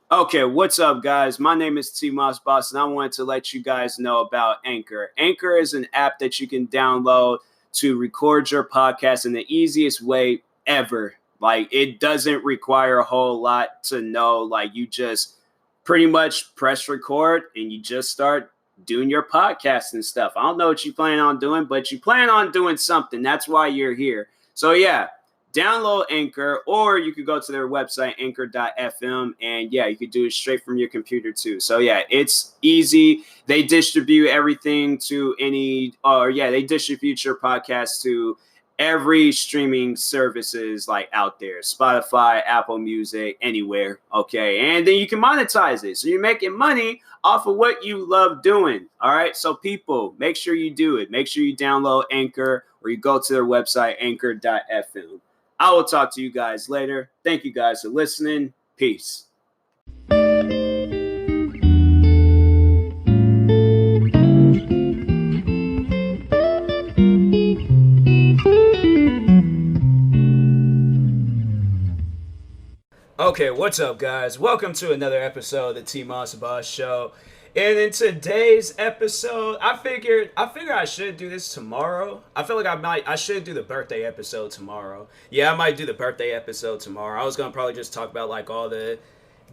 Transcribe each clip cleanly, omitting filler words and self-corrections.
Okay, what's up, guys? My name is TMossBoss, and I wanted to let you guys know about Anchor. Anchor is an app that you can download to record your podcast in the easiest way ever. Like, it doesn't require a whole lot to know. Like, you just pretty much press record and you just start doing your podcast and stuff. I don't know what you plan on doing, but you plan on doing something. That's why you're here. So, yeah, download Anchor, or you could go to their website, anchor.fm, and yeah, you could do it straight from your computer too. So yeah, it's easy. They distribute everything to they distribute your podcast to every streaming services like out there, Spotify, Apple Music, anywhere. Okay, and then you can monetize it, so you're making money off of what you love doing. All right, so people, make sure you do it. Make sure you download Anchor, or you go to their website, anchor.fm. I will talk to you guys later. Thank you guys for listening. Peace. Okay, what's up, guys? Welcome to another episode of the TMossBoss Show. And in today's episode, I figured I should do this tomorrow. I feel like I should do the birthday episode tomorrow. Yeah, I might do the birthday episode tomorrow. I was gonna probably just talk about like all the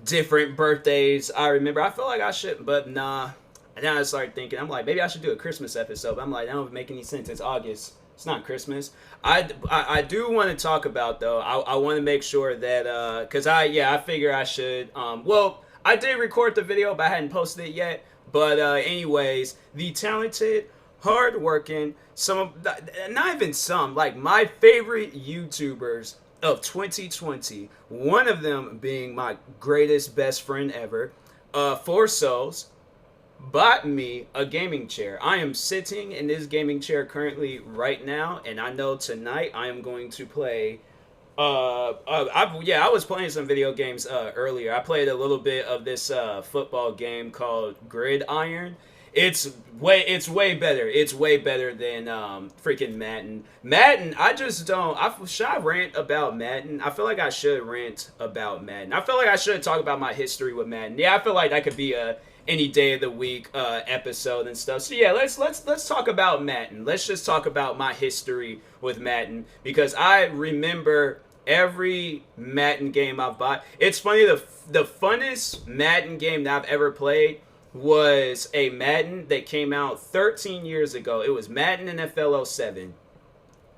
different birthdays I remember. I feel like I should, but nah. And then I started thinking, I'm like, maybe I should do a Christmas episode. But I'm like, that don't make any sense. It's August. It's not Christmas. I do want to talk about though. I want to make sure that because I figure I should. I did record the video, but I hadn't posted it yet. But anyways, the talented, hardworking, not even some, like my favorite YouTubers of 2020. One of them being my greatest best friend ever, Four Souls, bought me a gaming chair. I am sitting in this gaming chair currently right now, and I know tonight I am going to play. I was playing some video games earlier. I played a little bit of this football game called Gridiron. It's way better. It's way better than freaking Madden. Madden, I just don't. Should I rant about Madden? I feel like I should rant about Madden. I feel like I should talk about my history with Madden. Yeah, I feel like that could be a any day of the week episode and stuff. So yeah, let's talk about Madden. Let's just talk about my history with Madden, because I remember every Madden game I've bought. It's funny, the funnest Madden game that I've ever played was a Madden that came out 13 years ago. It was Madden Nfl9.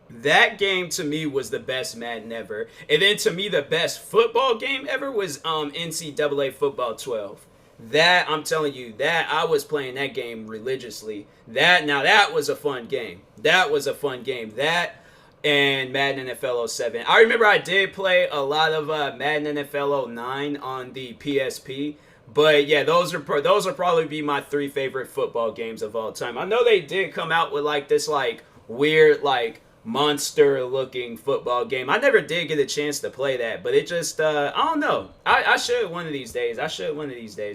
That game to me was the best Madden ever. And then to me the best football game ever was NCAA Football 12. That, I'm telling you, that I was playing that game religiously. That was a fun game. That was a fun game. That and Madden NFL 07. I remember I did play a lot of Madden NFL 09 on the PSP. But yeah, those are probably be my three favorite football games of all time. I know they did come out with like this like weird like monster looking football game. I never did get a chance to play that, but it just I don't know. I should one of these days.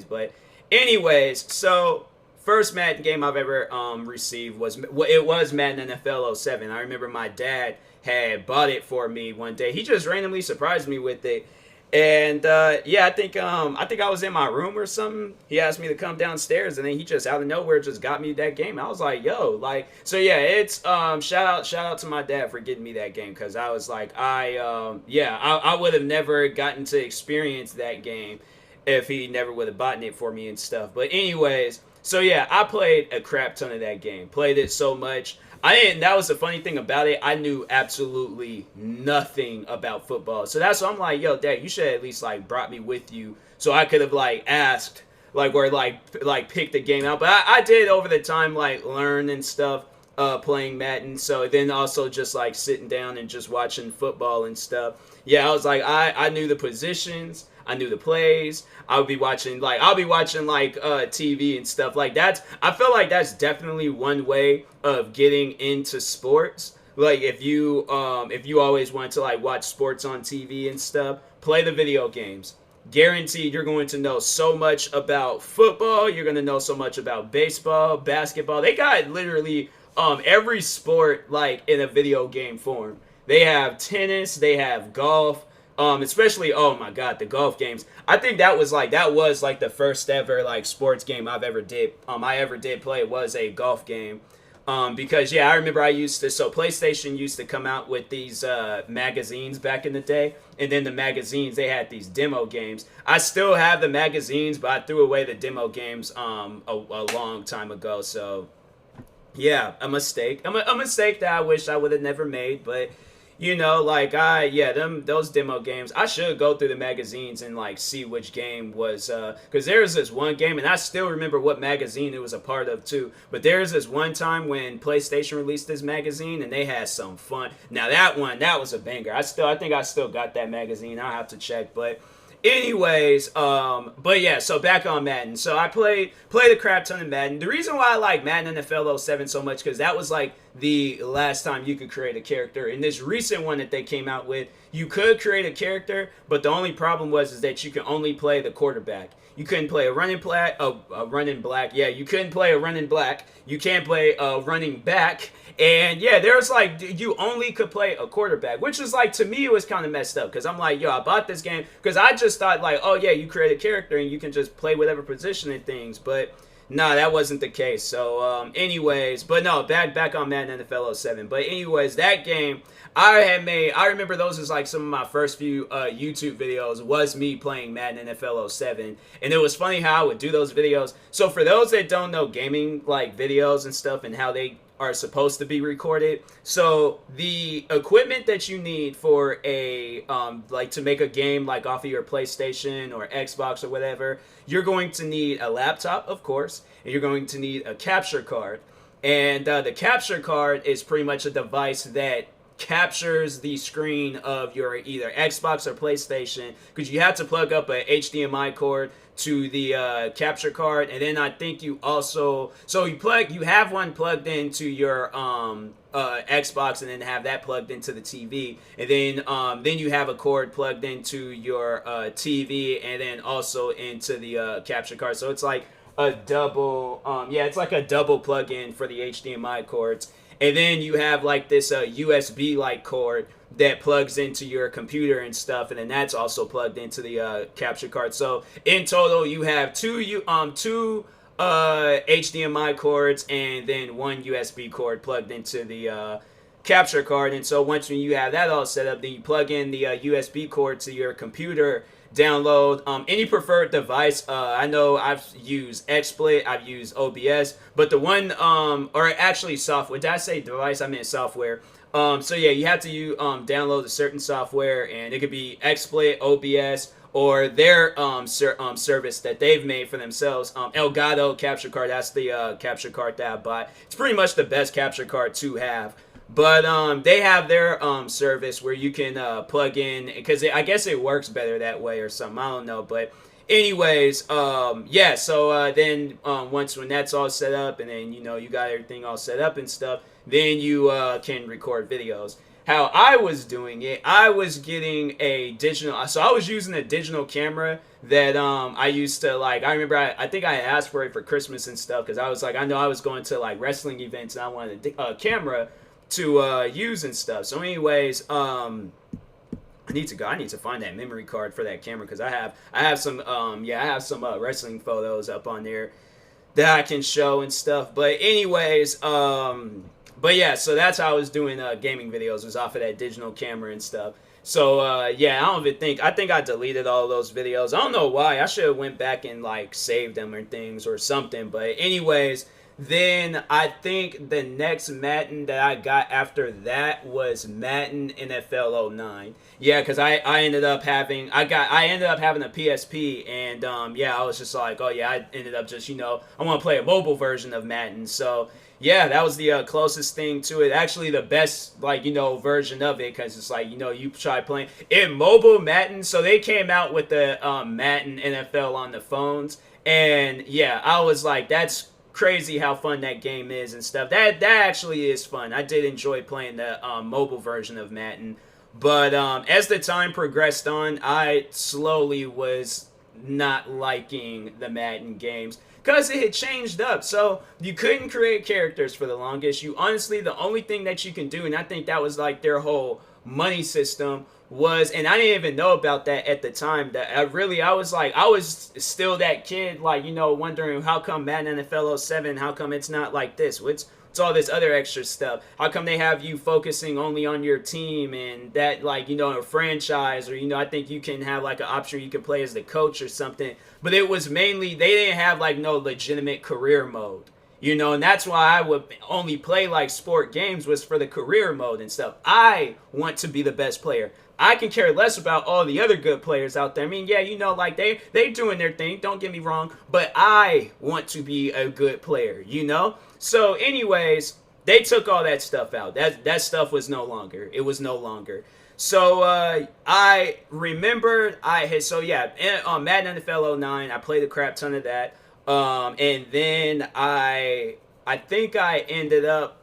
But anyways, so first Madden game I've ever received was Madden NFL 07. I remember my dad had bought it for me one day. He just randomly surprised me with it. And I think I was in my room or something. He asked me to come downstairs, and then he just out of nowhere just got me that game. I was like, yo, like, so yeah, it's shout out to my dad for getting me that game, because I was like, I would have never gotten to experience that game if he never would have bought it for me and stuff. But anyways, so yeah, I played a crap ton of that game. Played it so much. That was the funny thing about it. I knew absolutely nothing about football. So that's why I'm like, yo, Dad, you should at least like brought me with you so I could have like asked like or like picked the game out. But I did over the time like learn and stuff playing Madden. So then also just like sitting down and just watching football and stuff. Yeah, I was like, I knew the positions. I knew the plays. I'll be watching like TV and stuff like that. I feel like that's definitely one way of getting into sports. Like if you always want to like watch sports on TV and stuff, play the video games. Guaranteed you're going to know so much about football. You're going to know so much about baseball, basketball. They got literally every sport like in a video game form. They have tennis. They have golf. Especially, oh my god, the golf games. I think that was like the first ever like sports game I ever did play was a golf game. Because yeah, I remember PlayStation used to come out with these magazines back in the day, and then the magazines they had these demo games. I still have the magazines, but I threw away the demo games a long time ago. So yeah, a mistake, a mistake that I wish I would have never made, but like those demo games. I should go through the magazines and like see which game was because there's this one game, and I still remember what magazine it was a part of too. But there's this one time when PlayStation released this magazine, and they had some fun. Now that was a banger. I think I still got that magazine. I'll have to check, but. Anyways, but yeah, so back on Madden. So I played a crap ton of Madden. The reason why I like Madden NFL 07 so much, because that was like the last time you could create a character. In this recent one that they came out with, you could create a character, but the only problem is that you can only play the quarterback. You couldn't play a running black. Yeah, you couldn't play a running black. You can't play a running back. And yeah, there's like you only could play a quarterback, which was like to me it was kind of messed up because I'm like, yo, I bought this game because I just thought like, oh yeah, you create a character and you can just play whatever position and things, but no, that wasn't the case. So anyways, but no, back on Madden NFL 07. But anyways, that game I remember those as like some of my first few YouTube videos was me playing Madden NFL 07, and it was funny how I would do those videos. So for those that don't know gaming like videos and stuff and how they are supposed to be recorded. So the equipment that you need for a like to make a game like off of your PlayStation or Xbox or whatever, you're going to need a laptop, of course, and you're going to need a capture card. And the capture card is pretty much a device that captures the screen of your either Xbox or PlayStation, because you have to plug up a HDMI cord to the capture card, and then I think you also you have one plugged into your Xbox, and then have that plugged into the TV, and then you have a cord plugged into your TV, and then also into the capture card. So it's like a double it's like a double plug-in for the HDMI cords. And then you have like this USB like cord that plugs into your computer and stuff, and then that's also plugged into the capture card. So in total, you have two HDMI cords and then one USB cord plugged into the capture card. And so once you have that all set up, then you plug in the USB cord to your computer. Download any preferred device. I know I've used XSplit, I've used OBS, but the one or actually software. Did I say device? I meant software. So yeah, you have to download a certain software, and it could be XSplit, OBS, or their service that they've made for themselves. Elgato capture card. That's the capture card that I bought. It's pretty much the best capture card to have. But they have their service where you can plug in, because I guess it works better that way or something. I don't know. But anyways, yeah. So then once when that's all set up, and then you got everything all set up and stuff, then you can record videos. How I was doing it, I was getting a digital. So I was using a digital camera that I used to like. I remember I think I asked for it for Christmas and stuff, because I was like, I know I was going to like wrestling events and I wanted a camera to use and stuff. So anyways, I need to find that memory card for that camera, because I have some wrestling photos up on there that I can show and stuff. But anyways, but yeah, so that's how I was doing gaming videos, was off of that digital camera and stuff. So yeah, I think I deleted all those videos. I don't know why. I should have went back and like saved them or things or something. But anyways, then I think the next Madden that I got after that was Madden Nfl 09. Yeah, because I ended up having a PSP, and yeah, I was just like, oh yeah, I ended up just I want to play a mobile version of Madden. So yeah, that was the closest thing to it. Actually, the best version of it, because it's like you try playing in mobile Madden. So they came out with the Madden NFL on the phones, and yeah, I was like, that's crazy how fun that game is and stuff. That actually is fun. I did enjoy playing the mobile version of Madden, but as the time progressed on, I slowly was not liking the Madden games, because it had changed up. So you couldn't create characters for the longest. You honestly, the only thing that you can do, and I think that was like their whole money system, was, and I didn't even know about that at the time. That I was still that kid, like, you know, wondering how come Madden NFL 07, how come it's not like this? What's all this other extra stuff? How come they have you focusing only on your team and that, like, you know, a franchise, or, you know, I think you can have like an option you can play as the coach or something. But it was mainly, they didn't have like no legitimate career mode. You know, and that's why I would only play like sport games, was for the career mode and stuff. I want to be the best player. I can care less about all the other good players out there. I mean, yeah, you know, like they doing their thing, don't get me wrong, but I want to be a good player, you know? So anyways, they took all that stuff out. That stuff was no longer. It was no longer. So I remembered on Madden Nfl 09, I played a crap ton of that. And then I think I ended up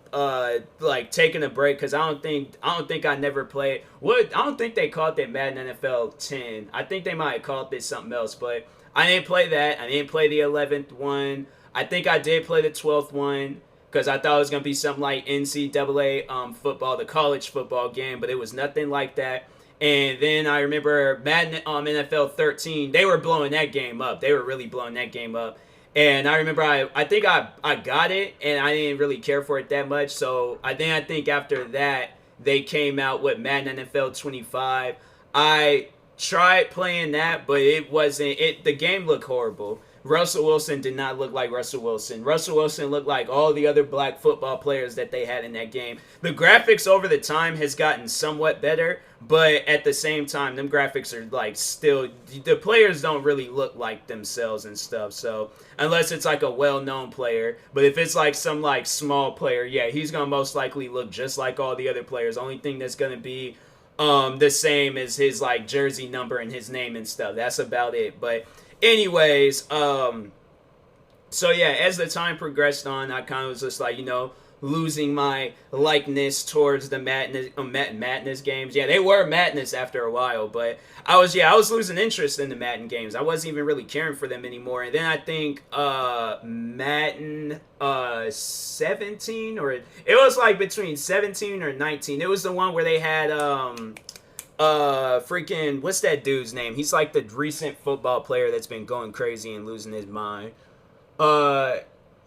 like taking a break, because I don't think I never played. I don't think they called it Madden NFL 10. I think they might have called it something else, but I didn't play that. I didn't play the 11th one. I think I did play the 12th one, because I thought it was gonna be something like NCAA football, the college football game, but it was nothing like that. And then I remember Madden NFL 13. They were blowing that game up. They were really blowing that game up. And I remember I think I got it, and I didn't really care for it that much. So I think after that, they came out with Madden NFL 25. I tried playing that, but it wasn't it. The game looked horrible. Russell Wilson did not look like Russell Wilson. Russell Wilson looked like all the other black football players that they had in that game. The graphics over the time has gotten somewhat better, but at the same time, them graphics are like still, the players don't really look like themselves and stuff. So unless it's like a well-known player, but if it's like some like small player, yeah, he's gonna most likely look just like all the other players. Only thing that's gonna be the same is his like jersey number and his name and stuff. That's about it. But anyways, so yeah, as the time progressed on, I kind of was just like, you know, losing my likeness towards the Madness games. Yeah, they were Madness after a while, but I was losing interest in the Madden games. I wasn't even really caring for them anymore. And then I think Madden 17, or it was like between 17 or 19. It was the one where they had freaking, what's that dude's name? He's like the recent football player that's been going crazy and losing his mind.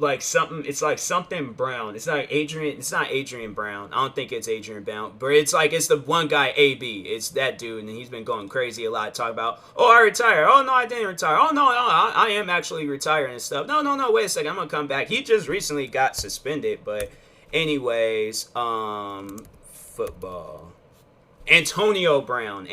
Like something, it's like something Brown. It's not Adrian Brown. I don't think it's Adrian Brown, but it's the one guy, AB. It's that dude, and he's been going crazy a lot, talking about, oh, I retired. Oh, no, I didn't retire. Oh, no, I am actually retiring and stuff. No, wait a second, I'm gonna come back. He just recently got suspended, but anyways, football. Antonio Brown.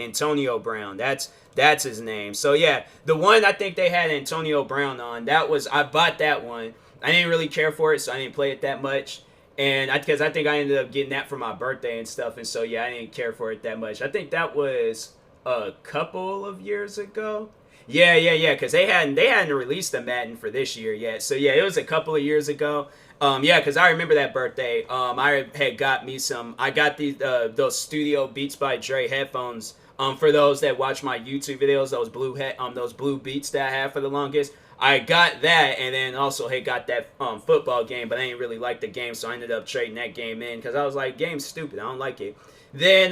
That's his name. So yeah, the one I think they had Antonio Brown on, I bought that one. I didn't really care for it, so I didn't play it that much. And because I think I ended up getting that for my birthday and stuff, and so yeah, I didn't care for it that much. I think that was a couple of years ago. Yeah, because they hadn't released the Madden for this year yet. So yeah, it was a couple of years ago. Yeah, because I remember that birthday. I had got me I got those Studio Beats by Dre headphones. For those that watch my YouTube videos, those blue Beats that I had for the longest. I got that, and then also got that football game, but I didn't really like the game, so I ended up trading that game in because I was like, game's stupid, I don't like it. Then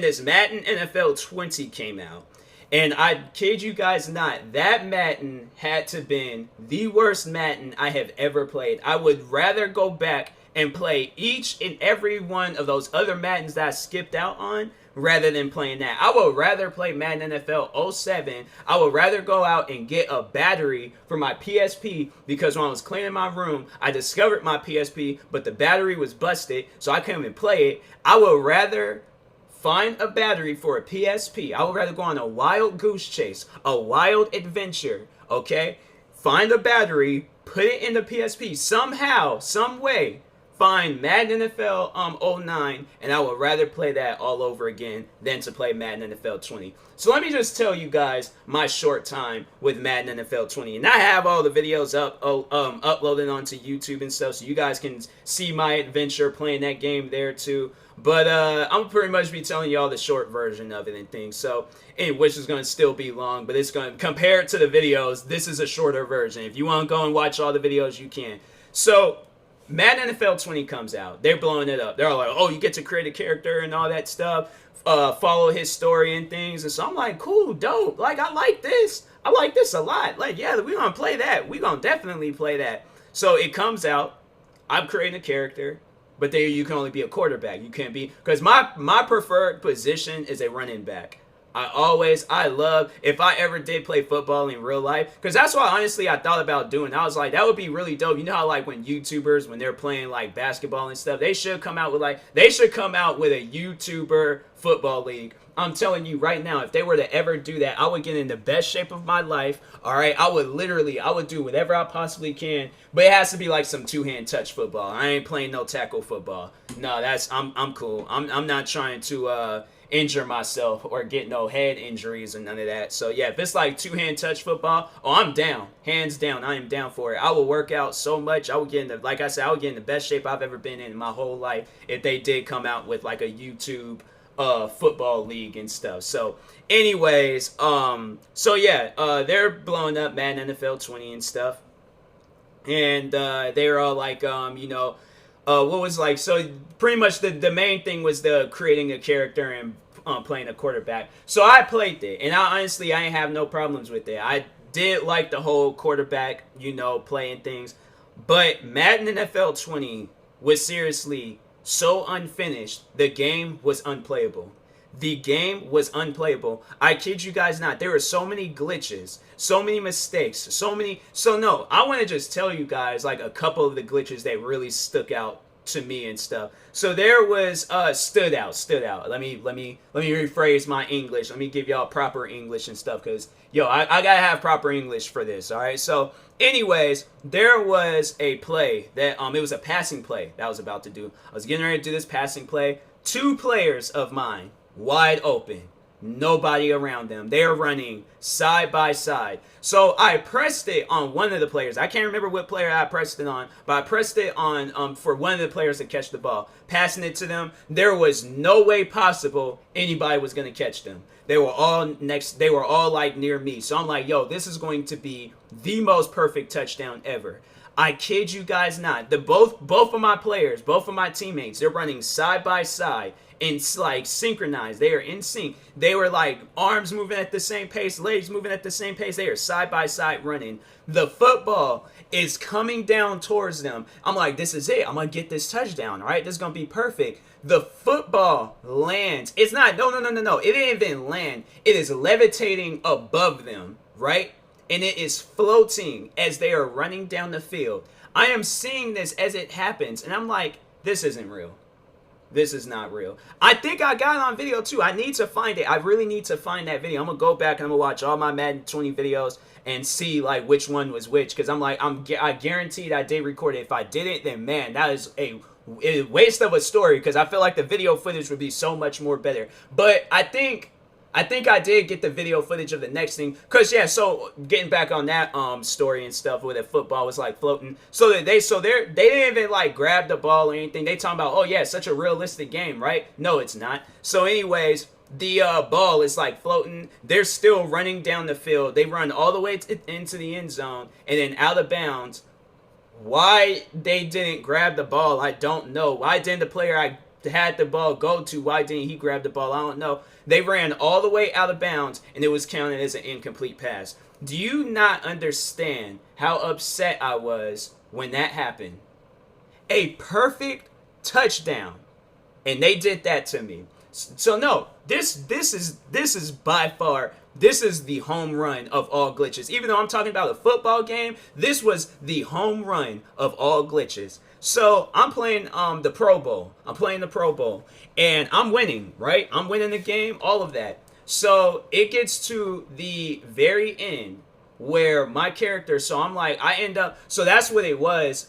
this Madden NFL 20 came out. And I kid you guys not, that Madden had to been the worst Madden I have ever played. I would rather go back and play each and every one of those other Maddens that I skipped out on rather than playing that. I would rather play Madden NFL 07. I would rather go out and get a battery for my PSP, because when I was cleaning my room, I discovered my PSP, but the battery was busted, so I couldn't even play it. I would rather find a battery for a PSP. I would rather go on a wild goose chase, a wild adventure, okay? Find a battery, put it in the PSP, somehow, some way, find Madden NFL 09, and I would rather play that all over again than to play Madden NFL 20. So let me just tell you guys my short time with Madden NFL 20. And I have all the videos uploaded onto YouTube and stuff, so you guys can see my adventure playing that game there too. But I'm pretty much be telling y'all the short version of it and things. So, which is going to still be long, but it's going to, compare it to the videos, this is a shorter version. If you want to go and watch all the videos, you can. So, Madden NFL 20 comes out. They're blowing it up. They're all like, oh, you get to create a character and all that stuff, follow his story and things. And so I'm like, cool, dope. Like, I like this. I like this a lot. Like, yeah, we're going to play that. We're going to definitely play that. So it comes out. I'm creating a character. But there you can only be a quarterback. You can't be, because my preferred position is a running back. I love, if I ever did play football in real life, because that's what honestly I thought about doing. I was like, that would be really dope. You know how like when YouTubers, when they're playing like basketball and stuff, they should come out with a YouTuber football league. I'm telling you right now, if they were to ever do that, I would get in the best shape of my life. All right, I would do whatever I possibly can, but it has to be like some two-hand touch football. I ain't playing no tackle football. No, I'm cool. I'm not trying to injure myself or get no head injuries and none of that. So yeah, if it's like two-hand touch football, oh, I'm down. Hands down, I am down for it. I will work out so much. I would get in the, like I said, I would get in the best shape I've ever been in my whole life if they did come out with like a YouTube football league and stuff. So anyways, so yeah, they're blowing up Madden NFL 20 and stuff. And they were all like, what was like, so pretty much the main thing was the creating a character and playing a quarterback. So I played it, and I honestly ain't have no problems with it. I did like the whole quarterback, playing things. But Madden NFL 20 was seriously so unfinished. The game was unplayable. The game was unplayable. I kid you guys not. There were so many glitches, so many mistakes, so no, I want to just tell you guys like a couple of the glitches that really stuck out to me and stuff. So there was stood out. Let me rephrase my English. Let me give y'all proper English and stuff, because I gotta have proper English for this. All right. So anyways, there was a play that it was a passing play that I was about to do. I was getting ready to do this passing play. Two players of mine wide open. Nobody around them. They are running side by side. So I pressed it on one of the players. I can't remember what player I pressed it on, but I pressed it on for one of the players to catch the ball. Passing it to them, there was no way possible anybody was going to catch them. They were all like near me. So I'm like, yo, this is going to be the most perfect touchdown ever. I kid you guys not. Both of my players, both of my teammates, they're running side by side. And like synchronized. They are in sync. They were like arms moving at the same pace, legs moving at the same pace. They are side by side running. The football is coming down towards them. I'm like, this is it. I'm gonna get this touchdown. All right, this is gonna be perfect. The football lands. It's not. No. It didn't even land. It is levitating above them, right? And it is floating as they are running down the field. I am seeing this as it happens, and I'm like, this isn't real. This is not real. I think I got it on video too. I need to find it. I really need to find that video. I'm gonna go back and I'm gonna watch all my Madden 20 videos and see like which one was which, because I guaranteed I did record it. If I didn't, then man, that is a waste of a story, because I feel like the video footage would be so much more better. But I think I did get the video footage of the next thing, because yeah, so getting back on that story and stuff where the football was like floating, they didn't even like grab the ball or anything. They talking about, oh yeah, it's such a realistic game, right? No, it's not. So anyways, the ball is like floating. They're still running down the field. They run all the way into the end zone and then out of bounds. Why they didn't grab the ball, I don't know. Why didn't the player I had the ball go to, why didn't he grab the ball? I don't know. They ran all the way out of bounds and it was counted as an incomplete pass. Do you not understand how upset I was when that happened? A perfect touchdown, and they did that to me. So no, this is by far, this is the home run of all glitches. Even though I'm talking about a football game, this was the home run of all glitches. So I'm playing the Pro Bowl. And I'm winning, right? I'm winning the game, all of that. So it gets to the very end where my character, so I'm like, I end up, so that's what it was.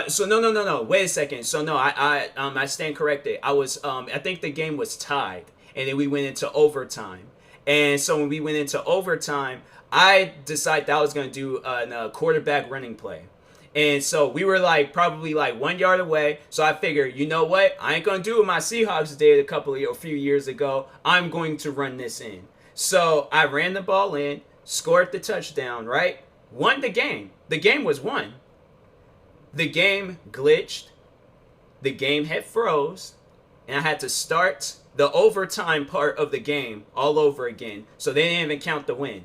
So no, wait a second. So no, I stand corrected. I think the game was tied, and then we went into overtime. And so when we went into overtime, I decided that I was going to do a quarterback running play. And so we were like probably like 1 yard away. So I figured, you know what? I ain't going to do what my Seahawks did a few years ago. I'm going to run this in. So I ran the ball in, scored the touchdown, right? Won the game. The game was won. the game glitched, the game had froze, and I had to start the overtime part of the game all over again. So they didn't even count the win.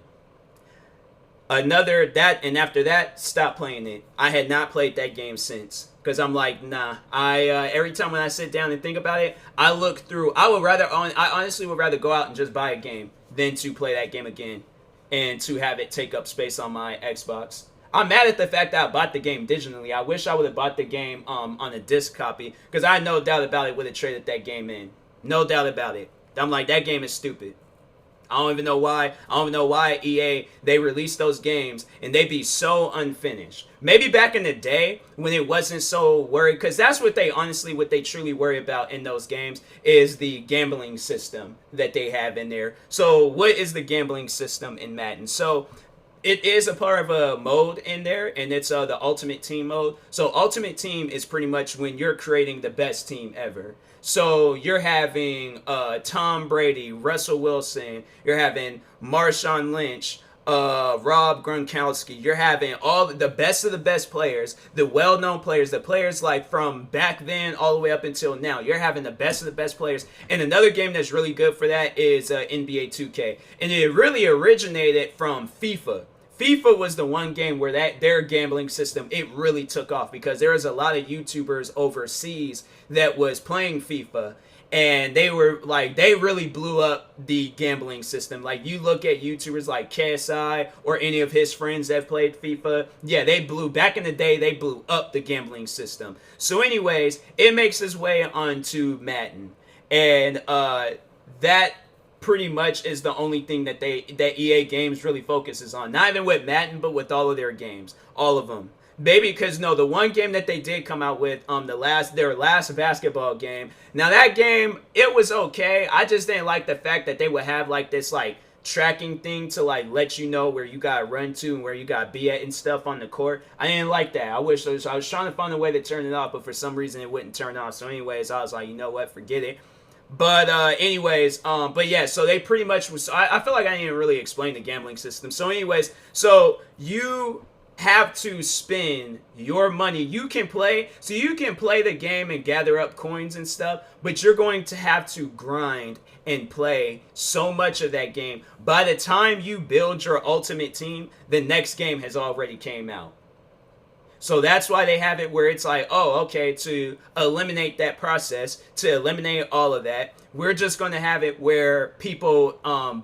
And after that, stopped playing it. I had not played that game since, because I'm like, nah. Every time when I sit down and think about it, I look through. I honestly would rather go out and just buy a game than to play that game again and to have it take up space on my Xbox. I'm mad at the fact that I bought the game digitally. I wish I would have bought the game on a disc copy, because I no doubt about it would have traded that game in. No doubt about it. I'm like, that game is stupid. I don't even know why EA, they release those games and they be so unfinished. Maybe back in the day when it wasn't so worried, because that's what they truly worry about in those games is the gambling system that they have in there. So what is the gambling system in Madden? So it is a part of a mode in there, and it's the Ultimate Team mode. So Ultimate Team is pretty much when you're creating the best team ever. So you're having Tom Brady, Russell Wilson, you're having Marshawn Lynch, Rob Gronkowski. You're having all the best of the best players, the well-known players, the players like from back then all the way up until now. You're having the best of the best players. And another game that's really good for that is NBA 2K. And it really originated from FIFA. FIFA was the one game where their gambling system, it really took off, because there was a lot of YouTubers overseas that was playing FIFA, and they really blew up the gambling system. Like, you look at YouTubers like KSI or any of his friends that played FIFA, yeah, back in the day, they blew up the gambling system. So anyways, it makes its way onto Madden, and that pretty much is the only thing that EA Games really focuses on. Not even with Madden, but with all of their games, all of them. Maybe because the one game that they did come out with, their last basketball game. Now that game, it was okay. I just didn't like the fact that they would have like this like tracking thing to like let you know where you gotta run to and where you gotta be at and stuff on the court. I didn't like that. I was trying to find a way to turn it off, but for some reason it wouldn't turn off. So anyways, I was like, you know what, forget it. But but yeah, so they pretty much was. I feel like I didn't really explain the gambling system. So anyways, so you have to spend your money. You can play the game and gather up coins and stuff, but you're going to have to grind and play so much of that game. By the time you build your ultimate team, the next game has already came out. So that's why they have it where it's like, oh, okay, to eliminate that process, to eliminate all of that, we're just going to have it where people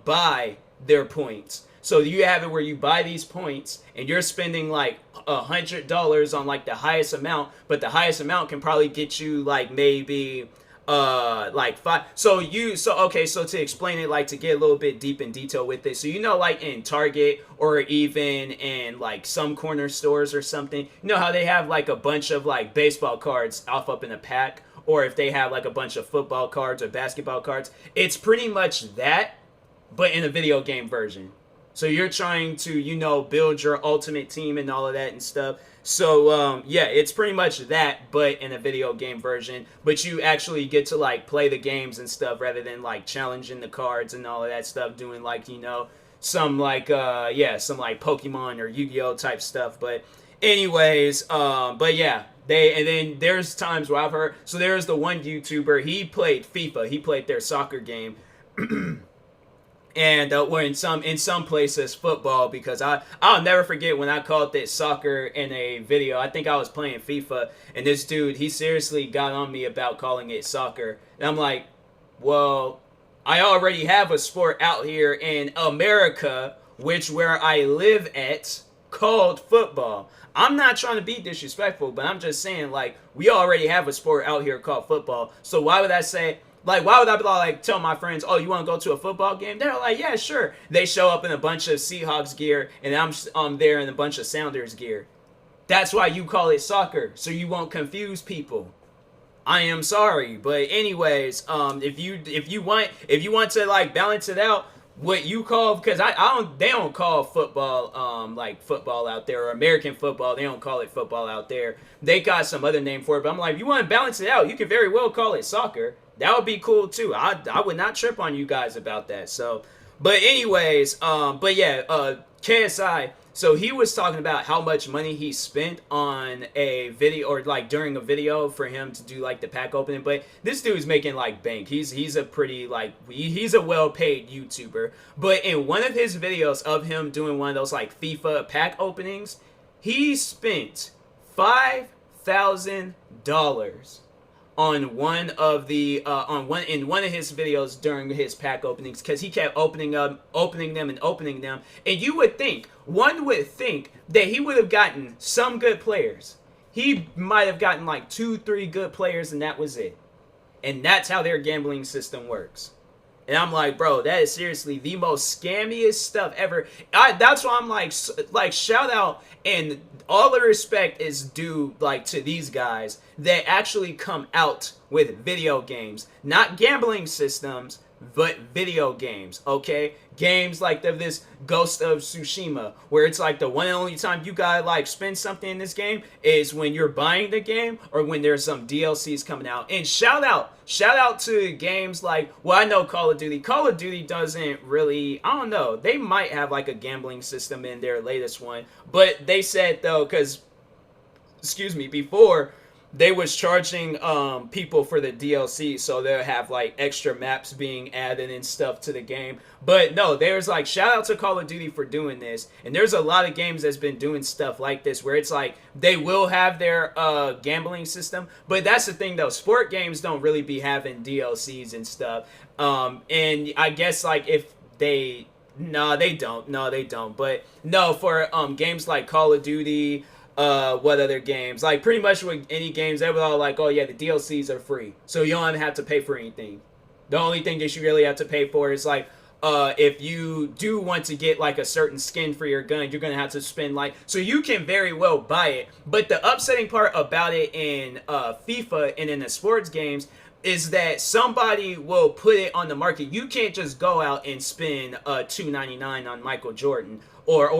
buy their points. So you have it where you buy these points and you're spending like $100 on like the highest amount, but the highest amount can probably get you like maybe like five. So to explain it, like to get a little bit deep in detail with it, so like in Target or even in like some corner stores or something, how they have like a bunch of like baseball cards off up in a pack, or if they have like a bunch of football cards or basketball cards, it's pretty much that, but in a video game version. So you're trying to build your ultimate team and all of that and stuff. So yeah, it's pretty much that, but in a video game version. But you actually get to like play the games and stuff rather than like challenging the cards and all of that stuff, doing like some like some like Pokemon or Yu-Gi-Oh type stuff. But anyways, but yeah, and then there's times where I've heard. So there's the one YouTuber, he played FIFA, he played their soccer game. And or in some places football, because I'll never forget when I called it soccer in a video. I think I was playing FIFA, and this dude, he seriously got on me about calling it soccer. And I'm like, well, I already have a sport out here in America, where I live at, called football. I'm not trying to be disrespectful, but I'm just saying, like, we already have a sport out here called football. So why would I say... Like, why would I be like, tell my friends, oh, you want to go to a football game? They're like, yeah, sure. They show up in a bunch of Seahawks gear, and I'm there in a bunch of Sounders gear. That's why you call it soccer, so you won't confuse people. I am sorry, but anyways, if you want to like balance it out, what you call, because they don't call football like football out there, or American football, they don't call it football out there. They got some other name for it, but I'm like, if you want to balance it out, you can very well call it soccer. That would be cool too. I would not trip on you guys about that. So, but anyways, but yeah, KSI, So he was talking about how much money he spent on a video, or like during a video for him to do like the pack opening. But this dude's making like bank. He's a pretty like he's a well paid YouTuber. But in one of his videos of him doing one of those like FIFA pack openings, he spent $5,000 on one of the in one of his videos during his pack openings, because he kept opening them, and one would think that he would have gotten some good players. He might have gotten like 2-3 good players, and that was it. And that's how their gambling system works. And I'm like, bro, that is seriously the most scammiest stuff ever. That's why I'm like, shout out, and all the respect is due like to these guys that actually come out with video games, not gambling systems, but video games. Okay, games like this Ghost of Tsushima, where it's like the one and only time you gotta like spend something in this game is when you're buying the game or when there's some DLCs coming out. And shout out to games like, well, I know Call of Duty doesn't really, I don't know, they might have like a gambling system in their latest one, but they said though, because before they was charging people for the DLC, so they'll have like extra maps being added and stuff to the game. But no, there's like, shout out to Call of Duty for doing this, and there's a lot of games that's been doing stuff like this where it's like they will have their gambling system. But that's the thing though, sport games don't really be having DLCs and stuff, and I guess like if they they don't. But no, for games like Call of Duty, what other games? Like pretty much with any games, they were all like, oh yeah, the DLCs are free, so you don't even have to pay for anything. The only thing that you really have to pay for is like, if you do want to get like a certain skin for your gun, you're gonna have to spend like, so you can very well buy it. But the upsetting part about it in FIFA and in the sports games is that somebody will put it on the market. You can't just go out and spend $2.99 on Michael Jordan, or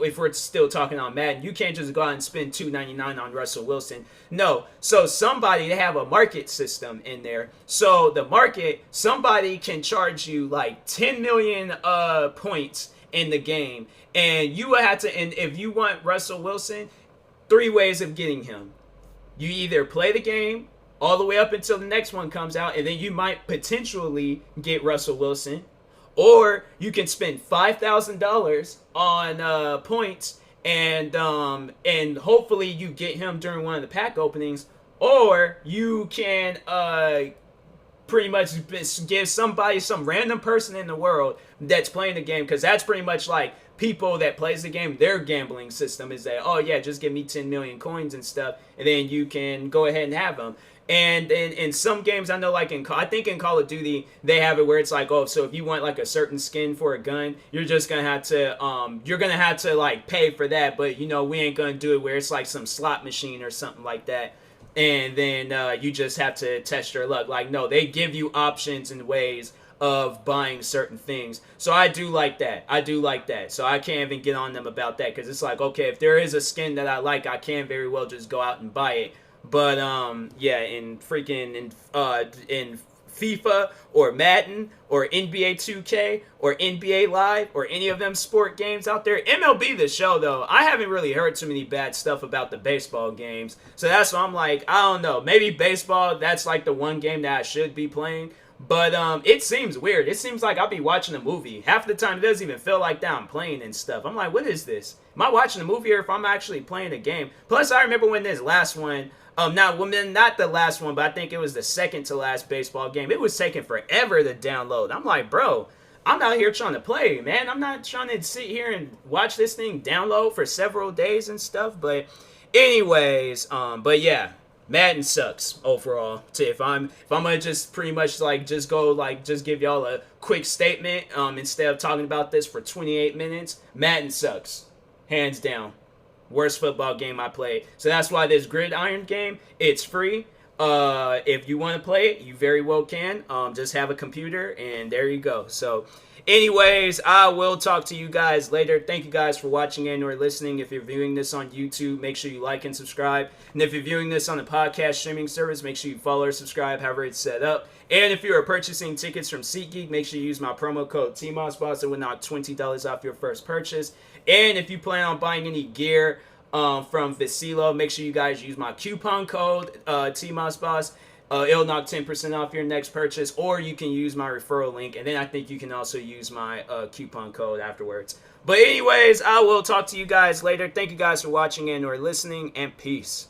if we're still talking on Madden, you can't just go out and spend $2.99 on Russell Wilson. No, so they have a market system in there. So the market, somebody can charge you like 10 million points in the game, and you will have to. And if you want Russell Wilson, 3 ways of getting him. You either play the game all the way up until the next one comes out, and then you might potentially get Russell Wilson, or you can spend $5,000 on points, and hopefully you get him during one of the pack openings, or you can pretty much give somebody, some random person in the world that's playing the game, because that's pretty much like people that plays the game, their gambling system is that, oh yeah, just give me 10 million coins and stuff, and then you can go ahead and have them. And in some games, I know, like I think in Call of Duty, they have it where it's like, oh, so if you want like a certain skin for a gun, you're just gonna have to like pay for that. But we ain't gonna do it where it's like some slot machine or something like that, and then you just have to test your luck. Like, no, they give you options and ways of buying certain things. So I do like that. So I can't even get on them about that, because it's like, okay, if there is a skin that I like, I can very well just go out and buy it. But yeah, in FIFA or Madden or NBA 2K or NBA Live or any of them sport games out there, MLB The Show though, I haven't really heard too many bad stuff about the baseball games. So that's why I'm like, I don't know, maybe baseball, that's like the one game that I should be playing. But it seems weird. It seems like I'll be watching a movie. Half the time it doesn't even feel like that I'm playing and stuff. I'm like, what is this? Am I watching a movie, or if I'm actually playing a game? Plus, I remember when this last one, not the last one, but I think it was the second to last baseball game. It was taking forever to download. I'm like, bro, I'm out here trying to play, man. I'm not trying to sit here and watch this thing download for several days and stuff. But anyways, but yeah, Madden sucks overall. If I'm gonna just pretty much just give y'all a quick statement, instead of talking about this for 28 minutes, Madden sucks, hands down. Worst football game I played. So that's why this Gridiron game, it's free. If you want to play it, you very well can. Just have a computer, and there you go. So, anyways, I will talk to you guys later. Thank you guys for watching and or listening. If you're viewing this on YouTube, make sure you like and subscribe. And if you're viewing this on a podcast streaming service, make sure you follow or subscribe, however it's set up. And if you are purchasing tickets from SeatGeek, make sure you use my promo code TMossBoss. It will knock $20 off your first purchase. And if you plan on buying any gear from Vecilo, make sure you guys use my coupon code TMossBoss. It'll knock 10% off your next purchase, or you can use my referral link, and then I think you can also use my coupon code afterwards. But anyways, I will talk to you guys later. Thank you guys for watching and or listening, and peace.